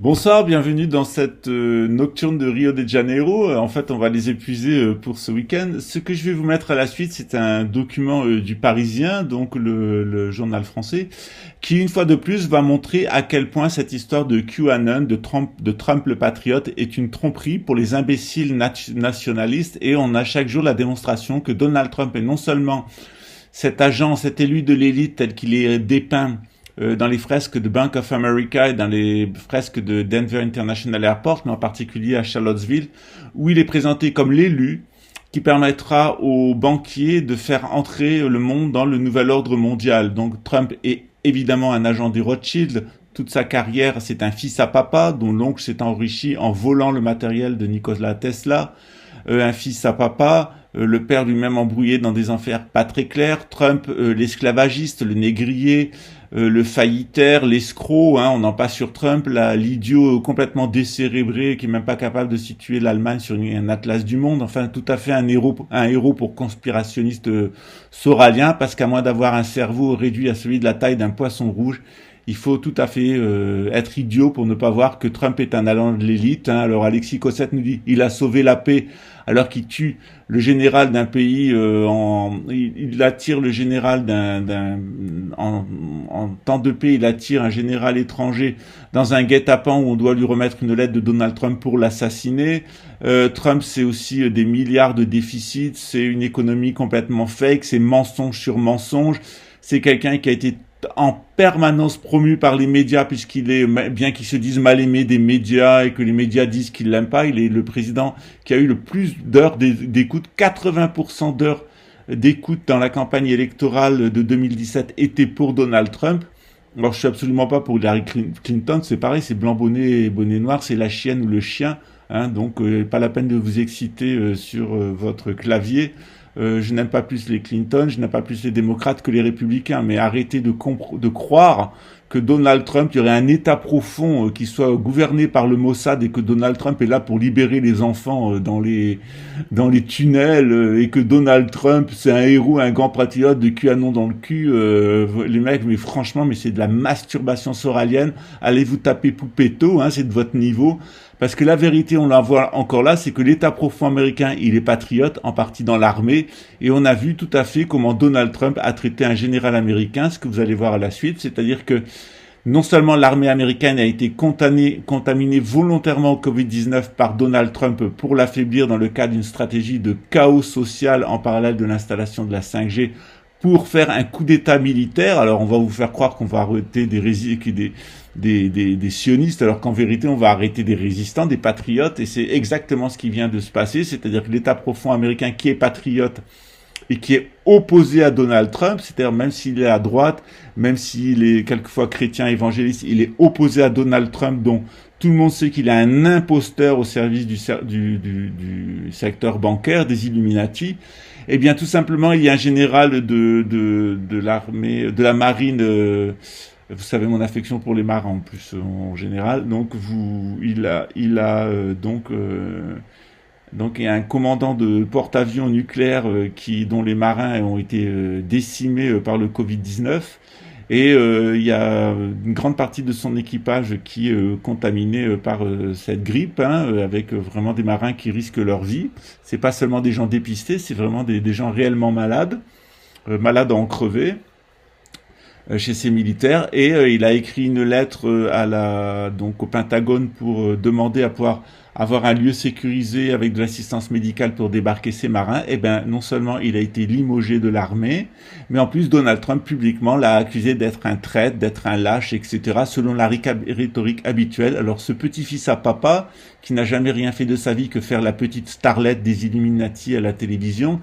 Bonsoir, bienvenue dans cette nocturne de Rio de Janeiro. En fait, on va les épuiser pour ce week-end. Ce que je vais vous mettre à la suite, c'est un document du Parisien, donc le journal français, qui une fois de plus va montrer à quel point cette histoire de QAnon, de Trump le patriote, est une tromperie pour les imbéciles nationalistes. Et on a chaque jour la démonstration que Donald Trump est non seulement cet agent, cet élu de l'élite tel qu'il est dépeint dans les fresques de Bank of America et dans les fresques de Denver International Airport, mais en particulier à Charlottesville, où il est présenté comme l'élu qui permettra aux banquiers de faire entrer le monde dans le nouvel ordre mondial. Donc Trump est évidemment un agent des Rothschild. Toute sa carrière, c'est un fils à papa dont l'oncle s'est enrichi en volant le matériel de Nikola Tesla. Un fils à papa, le père lui-même embrouillé dans des affaires pas très claires. Trump, l'esclavagiste, le négrier, le faillitaire, l'escroc, on en passe sur Trump, là, l'idiot complètement décérébré qui est même pas capable de situer l'Allemagne sur un atlas du monde. Enfin, tout à fait un héros pour conspirationniste soralien, parce qu'à moins d'avoir un cerveau réduit à celui de la taille d'un poisson rouge, il faut tout à fait être idiot pour ne pas voir que Trump est un allant de l'élite. Alors Alexis Cossette nous dit il a sauvé la paix alors qu'il tue le général d'un pays, il attire le général en temps de paix, il attire un général étranger dans un guet-apens où on doit lui remettre une lettre de Donald Trump pour l'assassiner. Trump, c'est aussi des milliards de déficits, c'est une économie complètement fake, c'est mensonge sur mensonge. C'est quelqu'un qui a été en permanence promu par les médias, puisqu'il est, bien qu'il se dise mal aimé des médias et que les médias disent qu'il l'aiment pas, il est le président qui a eu le plus d'heures d'écoute. 80% d'heures d'écoute dans la campagne électorale de 2017 étaient pour Donald Trump. Alors je suis absolument pas pour Hillary Clinton, c'est pareil, c'est blanc bonnet et bonnet noir, c'est la chienne ou le chien, donc pas la peine de vous exciter sur votre clavier. Je n'aime pas plus les Clinton, je n'aime pas plus les démocrates que les républicains, mais arrêtez de croire que Donald Trump, il y aurait un État profond qui soit gouverné par le Mossad et que Donald Trump est là pour libérer les enfants dans les tunnels et que Donald Trump, c'est un héros, un grand patriote de QAnon dans le cul. Les mecs, mais franchement, mais c'est de la masturbation soralienne. Allez vous taper Poupetto, c'est de votre niveau. Parce que la vérité, on la voit encore là, c'est que l'État profond américain, il est patriote, en partie dans l'armée, et on a vu tout à fait comment Donald Trump a traité un général américain, ce que vous allez voir à la suite, c'est-à-dire que non seulement l'armée américaine a été contaminée volontairement au Covid-19 par Donald Trump pour l'affaiblir dans le cadre d'une stratégie de chaos social en parallèle de l'installation de la 5G, pour faire un coup d'État militaire. Alors on va vous faire croire qu'on va arrêter des sionistes, alors qu'en vérité on va arrêter des résistants, des patriotes, et c'est exactement ce qui vient de se passer, c'est-à-dire que l'État profond américain qui est patriote et qui est opposé à Donald Trump, c'est-à-dire même s'il est à droite, même s'il est quelquefois chrétien évangéliste, il est opposé à Donald Trump, dont tout le monde sait qu'il est un imposteur au service du secteur bancaire, des Illuminati. Eh bien, tout simplement, il y a un général de l'armée, de la marine, vous savez mon affection pour les marins en plus en général. Donc donc il y a un commandant de porte-avions nucléaire dont les marins ont été décimés par le Covid-19. Et il y a une grande partie de son équipage qui est contaminée par cette grippe, avec vraiment des marins qui risquent leur vie. C'est pas seulement des gens dépistés, c'est vraiment des gens réellement malades, malades à en crever, chez ces militaires. Et il a écrit une lettre au Pentagone pour demander à pouvoir avoir un lieu sécurisé avec de l'assistance médicale pour débarquer ces marins. Eh ben, non seulement il a été limogé de l'armée, mais en plus Donald Trump publiquement l'a accusé d'être un traître, d'être un lâche, etc., selon la rhétorique habituelle. Alors ce petit-fils à papa, qui n'a jamais rien fait de sa vie que faire la petite starlette des Illuminati à la télévision,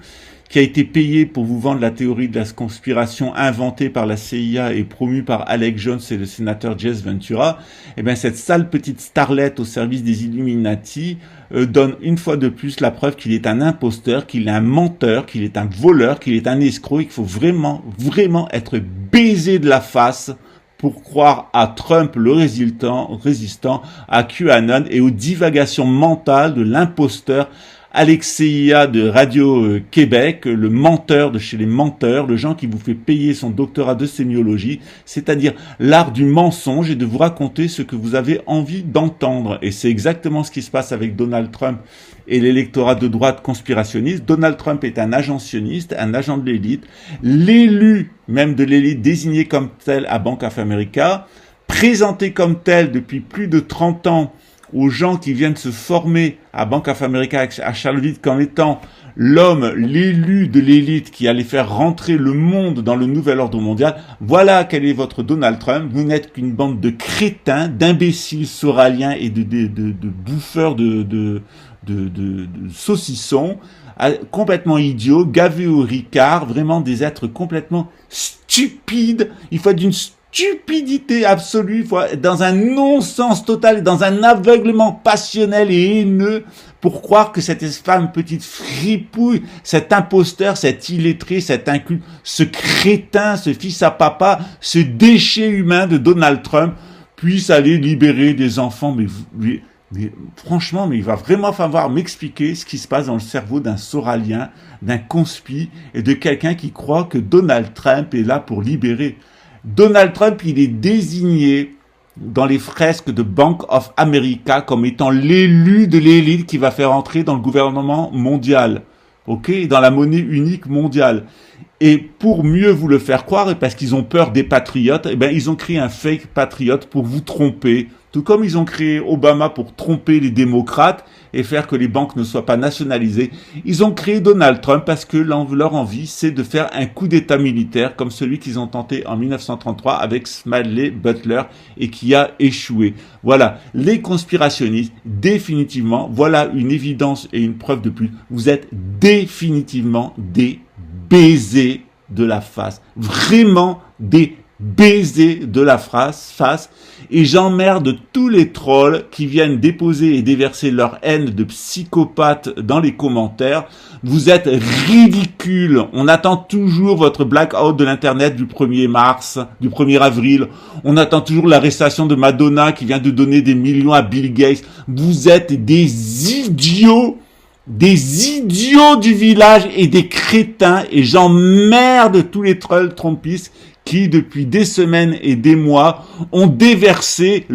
qui a été payé pour vous vendre la théorie de la conspiration inventée par la CIA et promue par Alex Jones et le sénateur Jesse Ventura, eh bien cette sale petite starlette au service des Illuminati donne une fois de plus la preuve qu'il est un imposteur, qu'il est un menteur, qu'il est un voleur, qu'il est un escroc, et qu'il faut vraiment, vraiment être baisé de la face pour croire à Trump le résistant, à QAnon et aux divagations mentales de l'imposteur Alexeia de Radio-Québec, le menteur de chez les menteurs, le gens qui vous fait payer son doctorat de sémiologie, c'est-à-dire l'art du mensonge et de vous raconter ce que vous avez envie d'entendre. Et c'est exactement ce qui se passe avec Donald Trump et l'électorat de droite conspirationniste. Donald Trump est un agent sioniste, un agent de l'élite, l'élu même de l'élite désigné comme tel à Bank of America, présenté comme tel depuis plus de 30 ans aux gens qui viennent se former à Bank of America à Charlottesville comme étant l'homme, l'élu de l'élite qui allait faire rentrer le monde dans le nouvel ordre mondial. Voilà quel est votre Donald Trump. Vous n'êtes qu'une bande de crétins, d'imbéciles soraliens et de bouffeurs de saucissons, complètement idiots, gavés au Ricard, vraiment des êtres complètement stupides. Il faut être d'une stupidité absolue, il faut être dans un non-sens total, dans un aveuglement passionnel et haineux pour croire que cette femme petite fripouille, cet imposteur, cet illettré, cet inculte, ce crétin, ce fils à papa, ce déchet humain de Donald Trump puisse aller libérer des enfants. Mais franchement, mais il va vraiment falloir m'expliquer ce qui se passe dans le cerveau d'un soralien, d'un conspi et de quelqu'un qui croit que Donald Trump est là pour libérer. Donald Trump, il est désigné dans les fresques de Bank of America comme étant l'élu de l'élite qui va faire entrer dans le gouvernement mondial, ok, dans la monnaie unique mondiale. Et pour mieux vous le faire croire, et parce qu'ils ont peur des patriotes, eh ben ils ont créé un fake patriote pour vous tromper. Tout comme ils ont créé Obama pour tromper les démocrates et faire que les banques ne soient pas nationalisées, ils ont créé Donald Trump parce que leur envie, c'est de faire un coup d'État militaire comme celui qu'ils ont tenté en 1933 avec Smedley Butler et qui a échoué. Voilà, les conspirationnistes, définitivement, voilà une évidence et une preuve de plus, vous êtes définitivement des baisers de la face, vraiment des baisers de la face, et j'emmerde tous les trolls qui viennent déposer et déverser leur haine de psychopathes dans les commentaires. Vous êtes ridicules. On attend toujours votre blackout de l'internet du 1er mars, du 1er avril. On attend toujours l'arrestation de Madonna qui vient de donner des millions à Bill Gates. Vous êtes des idiots du village et des crétins, et j'emmerde tous les trolls trompistes qui, depuis des semaines et des mois, ont déversé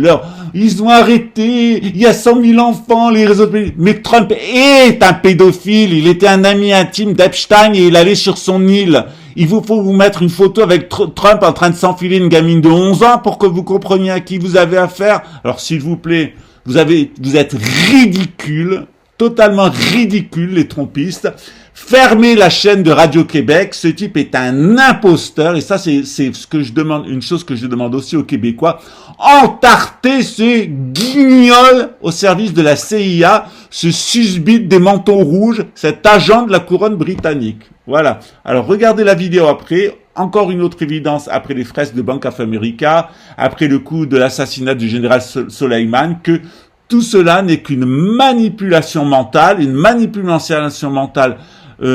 ils ont arrêté, il y a 100 000 enfants, les réseaux de... Mais Trump est un pédophile, il était un ami intime d'Epstein et il allait sur son île. Il faut vous mettre une photo avec Trump en train de s'enfiler une gamine de 11 ans pour que vous compreniez à qui vous avez affaire. Alors, s'il vous plaît, vous êtes ridicules, totalement ridicules, les trompistes. Fermez la chaîne de Radio-Québec, ce type est un imposteur, et ça c'est ce que je demande, une chose que je demande aussi aux Québécois, entartez ce guignol au service de la CIA, ce susbite des manteaux rouges, cet agent de la couronne britannique. Voilà. Alors regardez la vidéo après, encore une autre évidence après les fresques de Bank of America, après le coup de l'assassinat du général Soleiman, que tout cela n'est qu'une manipulation mentale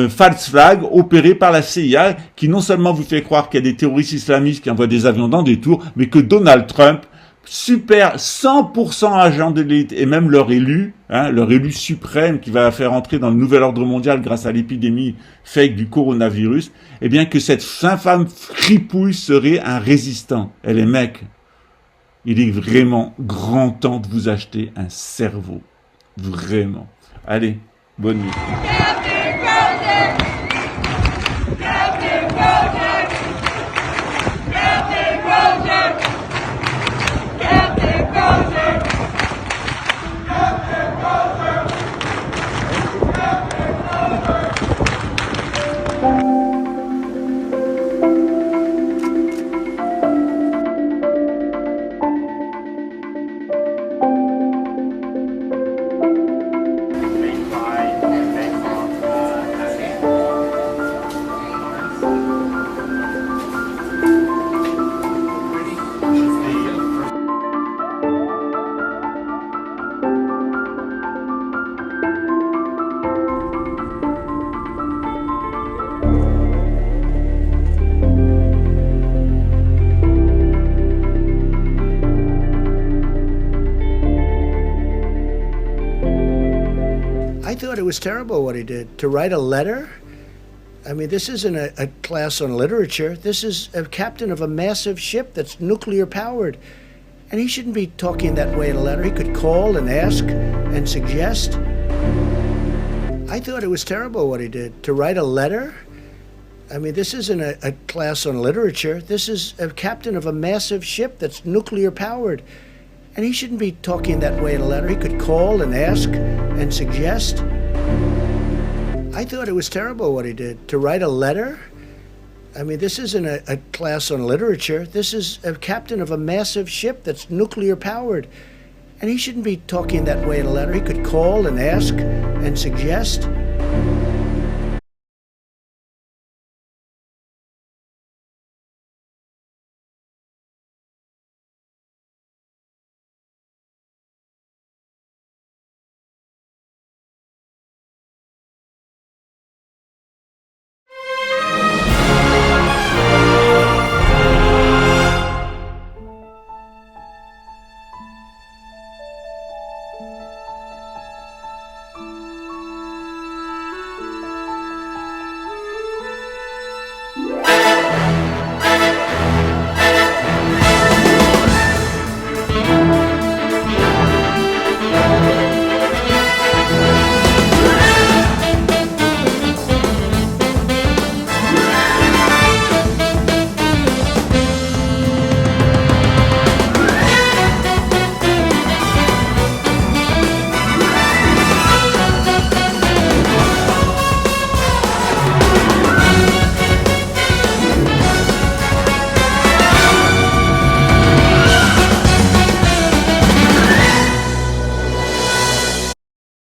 false flag opérée par la CIA qui non seulement vous fait croire qu'il y a des terroristes islamistes qui envoient des avions dans des tours, mais que Donald Trump, super 100% agent de l'élite et même leur élu suprême qui va faire entrer dans le nouvel ordre mondial grâce à l'épidémie fake du coronavirus, eh bien que cette infâme fripouille serait un résistant. Et les mecs, il est vraiment grand temps de vous acheter un cerveau. Vraiment. Allez, bonne nuit. Make 5, make off. thought it was terrible what he did. To write a letter? I mean, this isn't a class on literature. This is a captain of a massive ship that's nuclear powered. And he shouldn't be talking that way in a letter. He could call and ask and suggest. I thought it was terrible what he did. To write a letter? I mean, this isn't a class on literature. This is a captain of a massive ship that's nuclear powered. And he shouldn't be talking that way in a letter. He could call and ask and suggest. I thought it was terrible what he did. To write a letter? I mean, this isn't a class on literature. This is a captain of a massive ship that's nuclear powered. And he shouldn't be talking that way in a letter. He could call and ask and suggest.